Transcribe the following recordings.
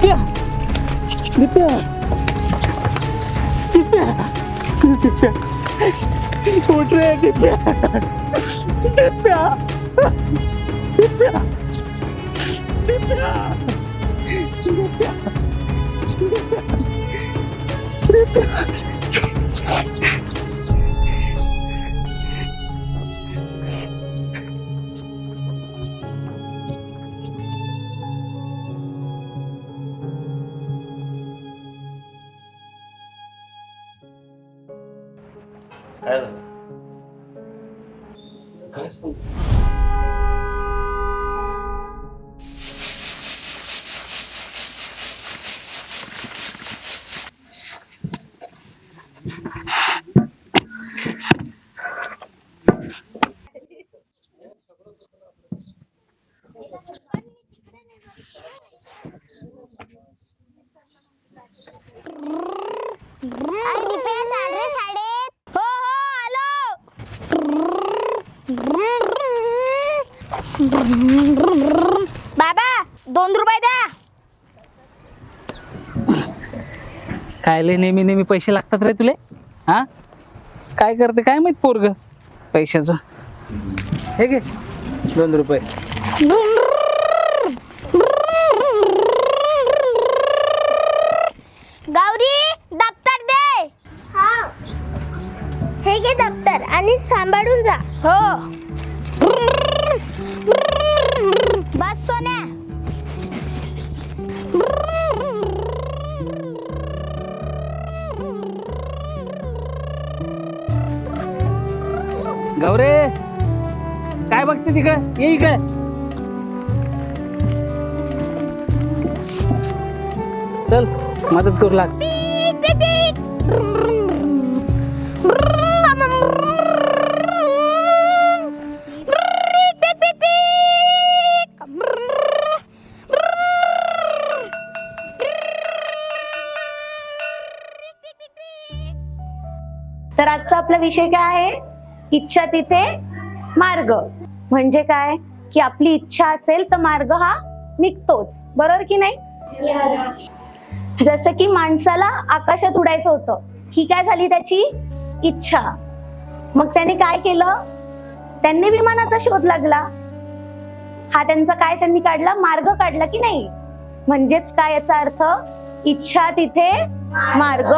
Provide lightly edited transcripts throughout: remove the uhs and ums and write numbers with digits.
दिप्या दिप्या दिप्या दिप्या उठ रे दिप्या दिप्या दिप्या दिप्या दिप्या काय झालं? काय सांगू? आई दिप्या चाल रे शाळेत. हो हो आलो. बाबा 2 रुपये द्या. काय लय नेहमी नेहमी पैसे लागतात रे तुले हा काय करते काय माहित पोरग पैशाचं हे घे 2 रुपये गौरी दप्तर दे. हा हे घे दप्तर आणि सांभाळून जा. हो बस सोन्या. गौरे काय बघते तिकडे ये इकडे चल मदत करू लाग तर आजचा आपला विषय काय आहे? इच्छा तिथे मार्ग. म्हणजे काय की आपली इच्छा असेल तर मार्ग हा निघतोच, बरोबर की नाही? जसं की माणसाला आकाशात उडायचं होतं, ही काय झाली त्याची इच्छा. मग त्याने काय केलं? त्यांनी विमानाचा शोध लागला. हा त्यांचा काय त्यांनी काढला मार्ग काढला की नाही? म्हणजेच काय याचा अर्थ? इच्छा तिथे मार्ग.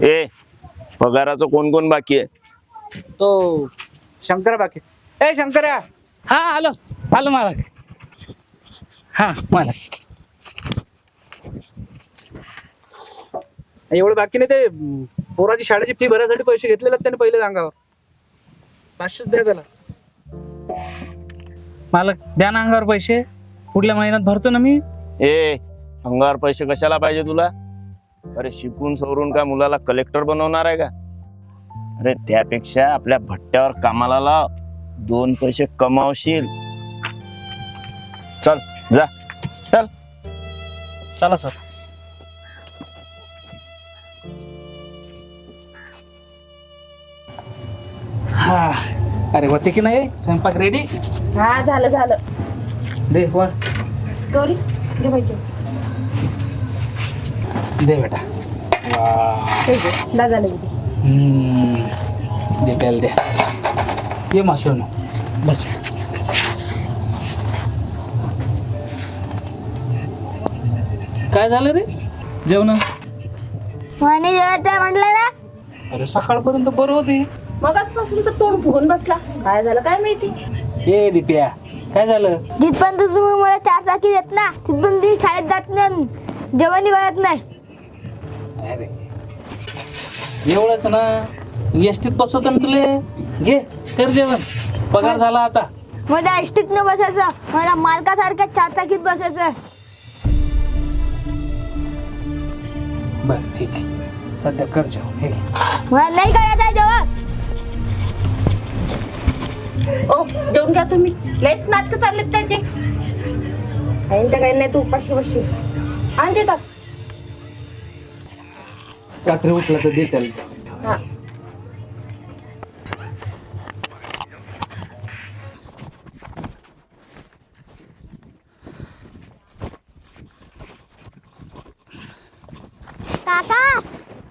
ए पगाराचं कोण कोण बाकी आहे? तो शंकर बाकी. ए शंकर्या. हा आलो आलो मला. हा मला एवढं बाकी नाही. ते पोराची शाळेची फी भरायसाठी पैसे घेतलेले आहेत त्याने पहिले अंगावर. 500 द्या त्याला. मालक द्या ना अंगावर पैसे. पुढल्या महिन्यात भरतो ना मी. ए अंगावर पैसे कशाला पाहिजे तुला? अरे शिकून सवरून का मुलाला कलेक्टर बनवणार आहे का? अरे त्यापेक्षा आपल्या भट्ट्यावर कामाला लाव, 2 पैसे कमावशील. चल जा चल. चला सर. हा अरे होते की नाही स्वयंपाक रेडी? हा झालं झालं. दे वर गौरी दे पाहिजे. दे बेटा. झालं दे प्यायला द्या. ये माशोनो बस. काय झालं रे जेवण? म्हणे जेवायचं म्हटलं ना. अरे सकाळपर्यंत बरं होते. मगाचपासून तर तोंड फुगून बसला. काय झालं काय माहिती. ए दिप्या काय झालं? जिथपर्यंत तुम्ही मला 4 चाकी देत ना तिथून तुम्ही शाळेत जात नाही, जेवणही करत नाही. अरे एवढंच ना. एसटीत बसवत ना तुले. घे कर जेवण. पगार झाला आता. मला एसटीत न बसायचं, मला मालकासारख्या 4 चाकीत बसायचं. बर ठीक आहे. सध्या कर जेवण. हे घे. मला नाही करायचं आहे जेवण. ओ जेवून घ्या तुम्ही. लयच नाटक चाललेत त्याचे. काही नाही तू उपाशी बशी आणते टाक. रात्री उठला तर दे त्याला. हा काका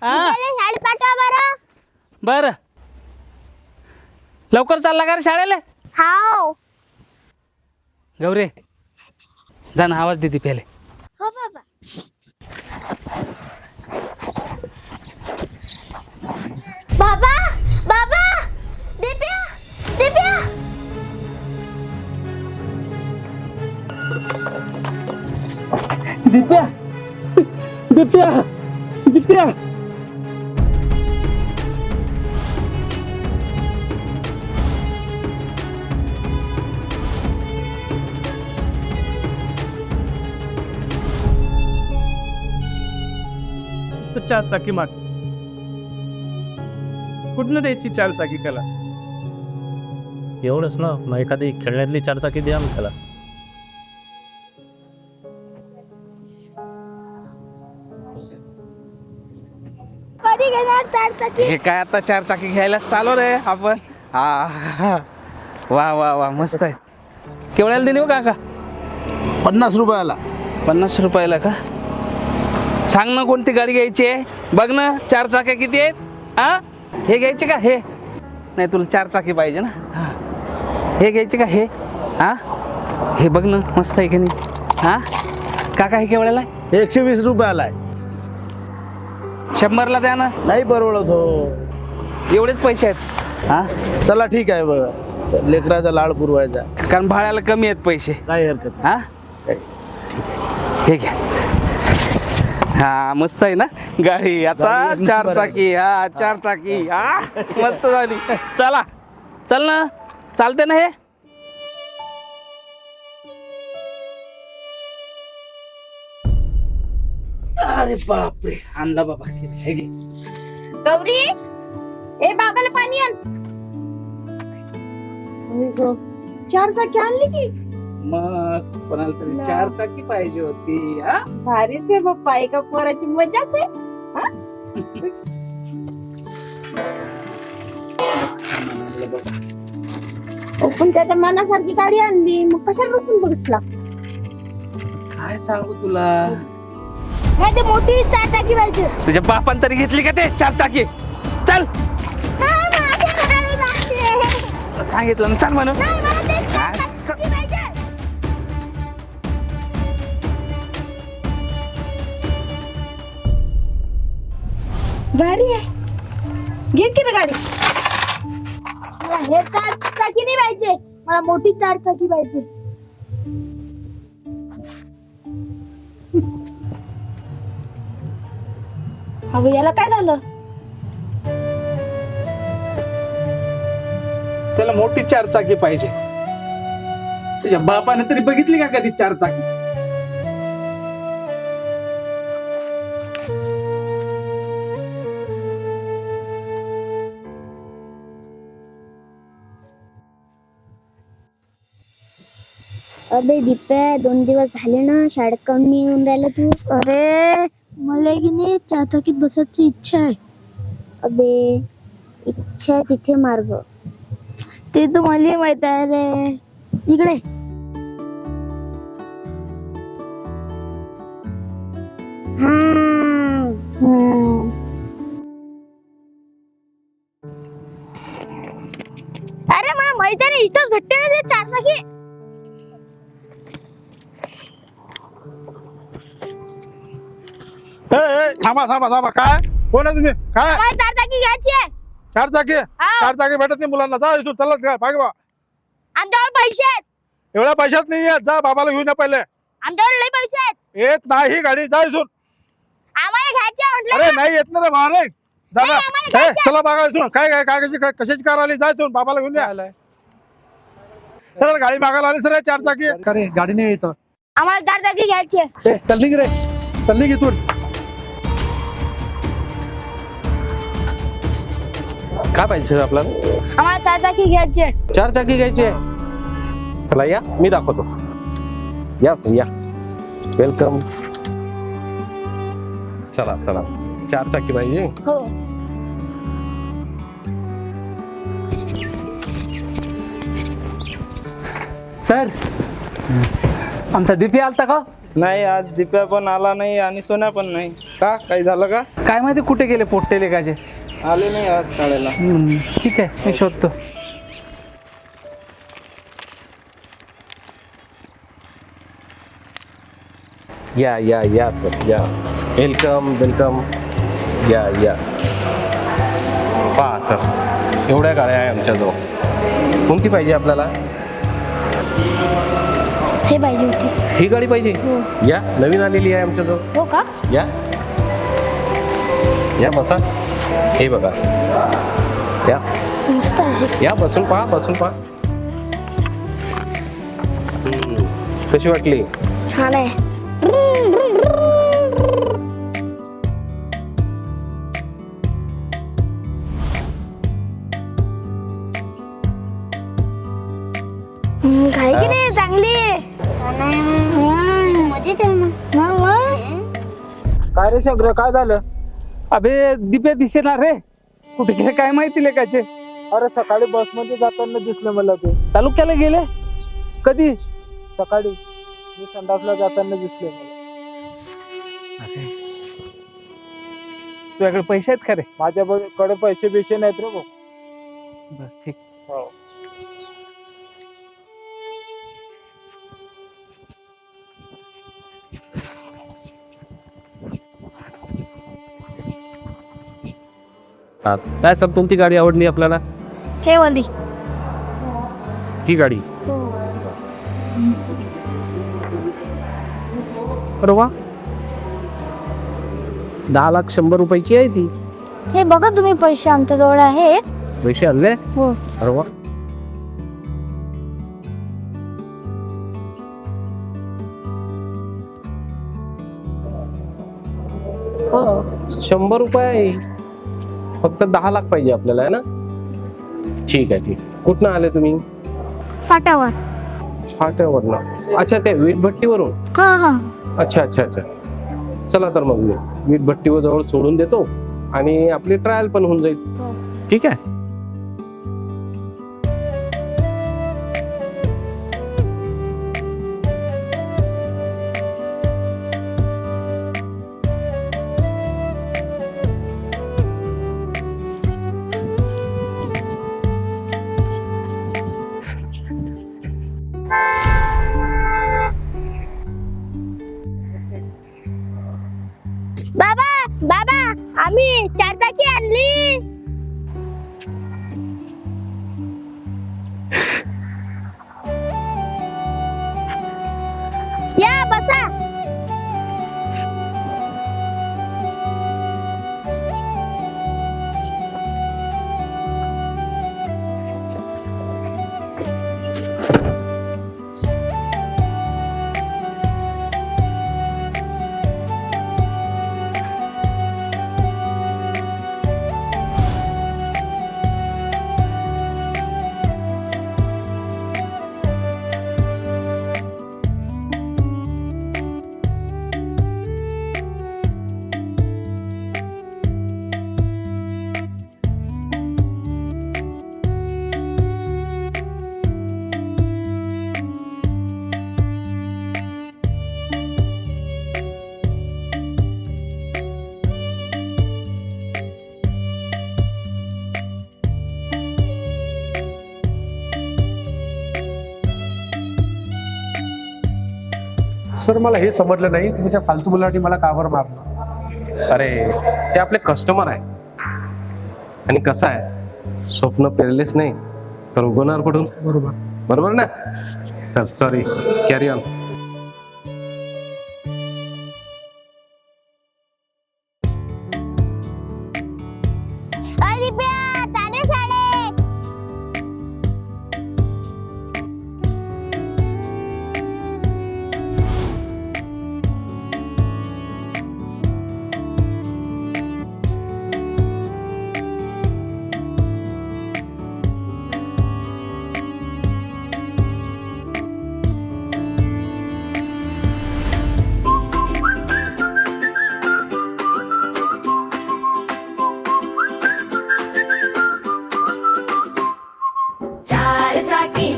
हा मला शाळेत पाठवा बरं. बर लवकर चालला का रे शाळेला? हाव. गौरे जा ना आवाज दे दिप्याले. हो बाबा. बाबा बाबा दिप्या दिप्या. दिप्या दिप्या दिप्या. नुसतं 4 चाकी माग. कुठनं द्यायची 4 चाकी त्याला? एवढंच ना. मग एखादी खेळण्यातली 4 चाकी द्या मग त्याला. कधी घेणार 4 चाकी? हे काय आता 4 चाकी घ्यायलाच आलो रे आपण. हा वा वा वा मस्त आहे. केवढ्याला दिली हो काका? 50 रुपयाला. 50 रुपयाला का? सांग ना कोणती गाडी घ्यायची आहे. बघ ना 4 चाक्या किती आहेत. हा हे घ्यायचे का? हे नाही तुला 4 चाकी पाहिजे ना. हा हे घ्यायचे का? हे हा हे बघ ना मस्त आहे की नाही. हा काका हे केवढ्याला आहे? 120 रुपयाला आहे. 100ला द्या ना. नाही परवडत हो. एवढेच पैसे आहेत. हा चला ठीक आहे बघा. लेकराचा लाड पुरवायचा. कारण भाड्याला कमी आहेत पैसे. काही हरकत हा नाही. हे घ्या. हा मस्त आहे ना गाडी आता. गाडी एक 4 नंबर आहे. चाकी. हा 4 चाकी. हा मस्त झाली. चला चल ना. चालते ना हे? अरे बापरे आणला बाबा. हे घे. गौरी ए बाबाला पाणी आण. 4 चाकी आणली की. मस्त कोणाला तरी 4 चाकी पाहिजे होती. हा भारीच आहे बाप्पा. एका पोराची मजाच आहे. पण त्याच्या मनासारखी गाडी आणली मग कशाला बसून बसला. काय सांगू तुला. हे ते मोठी 4 चाकी पाहिजे. तुझ्या बापान तरी घेतली का ते 4 चाकी? चल नाही, माझ्या घराला लागते. सांगितलं ना चल म्हणून. नाही, मला ते 4 हा, चाकी पाहिजे. भारी आहे, घे की रे गाडी. मला हे 4 चाकी नाही पाहिजे, मला मोठी 4 चाकी पाहिजे. अगं याला काय झालं? त्याला मोठी 4 चाकी पाहिजे. तुझ्या बापाने तरी बघितली का कधी 4 चाकी? अबे दीप्या, 2 दिवस झाले ना, शाळेत काऊन नाही येऊन राहिला तू? अरे मला की नाही 4 चाकीत बसायची इच्छा आहे. अबे इच्छा तिथे मार्ग, ते तर मला माहित आहे रे. इकडे अरे मला माहित आहे, इथंच भेटते ना ते 4 चाकी. थांबा थांबा थांबा. काय कोण आहे तुम्ही? काय मला 4 चाकी घ्यायची आहे. 4 चाकी? 4 चाकी भेटत नाही मुलांना. जा इथून चला. काय पाहिजे बा? आमच्यावर पैसे आहेत, एवढ्या पैशात नाही येत. जा बाबाला घेऊन या पहिले. आमच्यावर लई पैसे आहेत. येत नाही गाडी. जा इथून. आम्हाला घ्यायची आहे म्हटलं अरे ना. नाही येत ना रे बाहेर. नाही दादा. आम्हाला ए, घ्यायचं. चला बघा इथून. काय काय काय कशाची कार आली? जा इथून बाबाला घेऊन या. आलाय चला गाडी मागायला आली सर 4 चाकी. का रे, गाडी नाही येत. आम्हाला 4 चाकी घ्यायची आहे. चल निघ रे, चल निघ इथून. काय पाहिजे आपल्याला? आम्हाला 4 चाकी घ्यायची आहे. 4 चाकी घ्यायची आहे. चला या, मी दाखवतो. या या, वेलकम. चला चला, 4 चाकी पाहिजे. हो. सर, आमचा दीपी आलता का? नाही, आज दिप्या पण आला नाही आणि सोन्या पण नाही. का, काही झालं का? काय माहिती कुठे गेले पोट्टेले काचे. आले नाही आज शाळेला. ठीक आहे, मी शोधतो. या या या सर, या. Welcome welcome. या या. पहा सर, एवढ्या गाड्या आहे आमच्याजवळ. कोणती पाहिजे आपल्याला? हे पाहिजे होती. ही गाडी पाहिजे? या, नवीन आलेली आहे आमच्याजवळ. हो का? या या, बसा. हे बघा. या मस्त आहे. या, बसून पहा, बसून पहा. कशी वाटली? छान आहे. काय की नाही, चांगली छान आहे. मजेत आहे मग. काय रे शंकर, काय झालं? अबे दीपे दिसेना रे, कुठे गेले काय माहिती लेकाचे. अरे सकाळी बस मध्ये जाताना दिसलं मला ते. तालुक्याला गेले कधी? सकाळी मी संडासला जाताना दिसले मला. तुझ्याकडे पैसे आहेत का रे? माझ्याकडे पैसे बिशे नाहीत रे भाऊ. बरं, ठीक. हो. काय सर, कोणती गाडी आवडली आपल्याला? हे वाली. ही गाडी. अरे वा, 10,100,000 रुपयाची आहे ती. हे बघा तुम्ही, पैसे आमच्याजवळ आहेत. पैसे आणले? हो. अरे वा. हा, 100 रुपये आहे. फक्त 10 लाख पाहिजे आपल्याला, आहे ना? ठीक आहे, ठीक. कुठनं आले तुम्ही? फाट्यावर. फाट्यावरनं? अच्छा, ते वीटभट्टीवरून? हा हा. अच्छा अच्छा अच्छा. चला तर मग मी वीटभट्टीवर जवळ सोडून देतो आणि आपली ट्रायल पण होऊन जाईल. ठीक आहे. बाबा बाबा, आम्ही 4 चाकी बसा. सर मला हे समजलं नाही तुम्ही त्या फालतू मुलासाठी मला का बरं मारलं. अरे ते आपले कस्टमर आहे आणि कसं आहे स्वप्न पेरलेच नाही तर उगवणार कुठून. बरोबर. बरोबर ना. चल सॉरी कॅरी ऑन. अरे दिप्या, चाले शाळेत.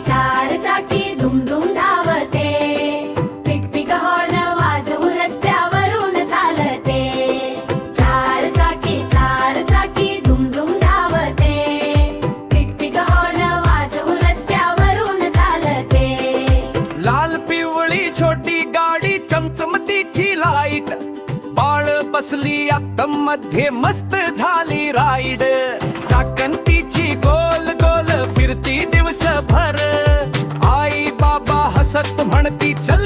चार चाकी धुम धुम धावते, पिक पिक हॉर्न वाजवून रस्त्यावरून चालते. चार चाकी धुम धुम धावते, पिक पिक हॉर्न वाजवून रस्त्यावरून चालते. लाल पिवळी छोटी गाडी चमचमतीची लाईट, बाळ बसली आतम मध्ये मस्त झाली राईड. चाकंतीची गोल गोल फिरती दिवसभर, आई बाबा हसत म्हणती चल